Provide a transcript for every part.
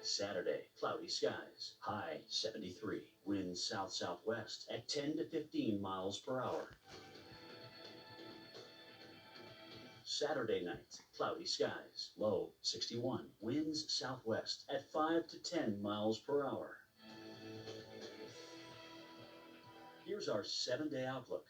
Saturday, cloudy skies, high 73, winds south-southwest at 10 to 15 miles per hour. Saturday night, cloudy skies, low 61, winds southwest at 5 to 10 miles per hour. Here's our 7-day outlook.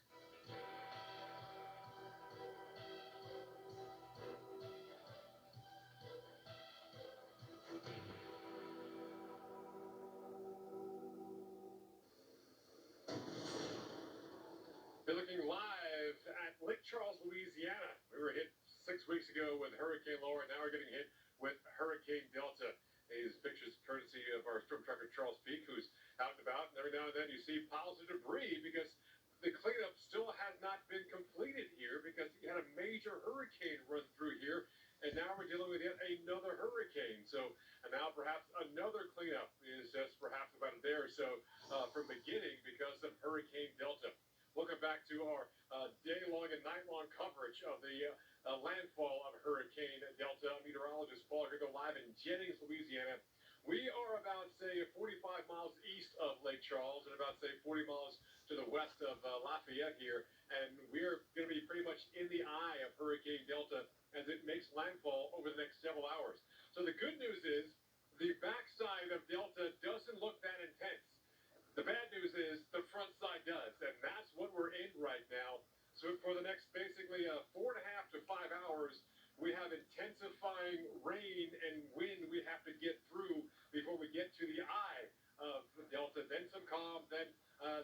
We're looking live at Lake Charles, Louisiana. We were hit 6 weeks ago with Hurricane Laura. Now we're getting hit with Hurricane Delta. These pictures courtesy of our storm tracker Charles Peak, who's out and about. And every now and then you see piles of debris because the cleanup still has not been completed here because you had a major hurricane run through here. And now we're dealing with yet another hurricane. So and now perhaps another cleanup is just perhaps about a day or so from beginning because of Hurricane Delta. Welcome back to our day-long and night-long coverage of the landfall of Hurricane Delta. Meteorologist Paul Griggle live in Jennings, Louisiana. We are about, say, 45 miles east of Lake Charles and about, say, 40 miles to the west of Lafayette here. And we're going to be pretty much in the eye of Hurricane Delta as it makes landfall over the next several hours. So the good news is the backside of Delta doesn't look that intense. The bad news is the front side does, and that's what we're in right now. So for the next basically 4.5 to 5 hours, we have intensifying rain and wind we have to get through before we get to the eye of Delta. Then some calm, then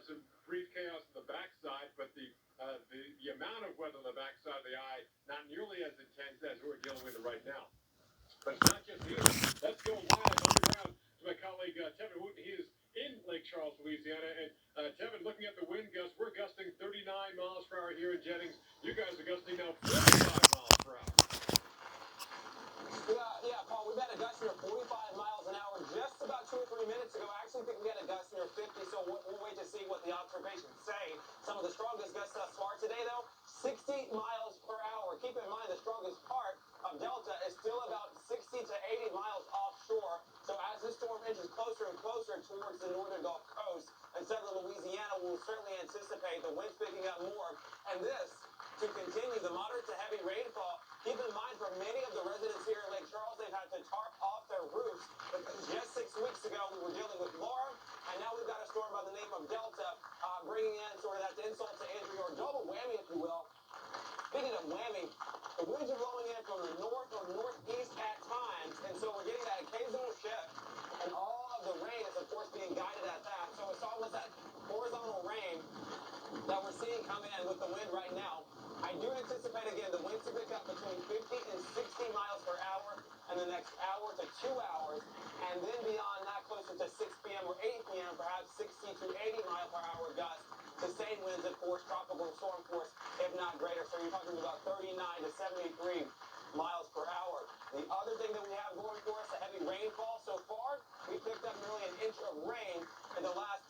some brief chaos on the backside, but the amount of weather on the backside of the eye not nearly as intense as we're dealing with right now. But it's not just here. Let's go live underground to my colleague Tevin Wooten. He is in Lake Charles, Louisiana. And Tevin, looking at the wind gusts, we're gusting 39 miles per hour here in Jennings. You guys are gusting now 45 miles per hour. Yeah, Paul, we've had a gust near 45 miles an hour just about 2 or 3 minutes ago. I actually think we had a gust near 50, so we'll wait to see what the observations say. Some of the strongest gusts thus far today, though, 60 miles per hour. Keep in mind the strongest part of Delta is still about 60 to 80 miles offshore. So as this storm inches closer and closer towards the northern Gulf Coast and southern Louisiana, we'll certainly anticipate the winds picking up more. And this to continue the moderate to heavy rainfall. Keep in mind, for many of the residents here in Lake Charles, they've had to tarp off their roofs because just 6 weeks ago we were dealing with Laura, and now we've got a storm by the name of Delta bringing in sort of that insult to injury, or double whammy, if you will. Speaking of whammy, the winds are blowing in from the north or northeast at times, and so we're getting that occasional shift, and all of the rain is, of course, being guided at that. So it's almost that horizontal rain that we're seeing come in with the wind right now. I do anticipate, again, the winds to pick up between 50 and 60 miles per hour in the next hour to 2 hours, and then beyond that, closer to 6 p.m. or 8 p.m., perhaps 60 to 80 mile per hour gusts. Sustained winds, of course, tropical storm force, if not greater. So you're talking about 39 to 73 miles per hour. The other thing that we have going for us, a heavy rainfall so far, we picked up nearly an inch of rain in the last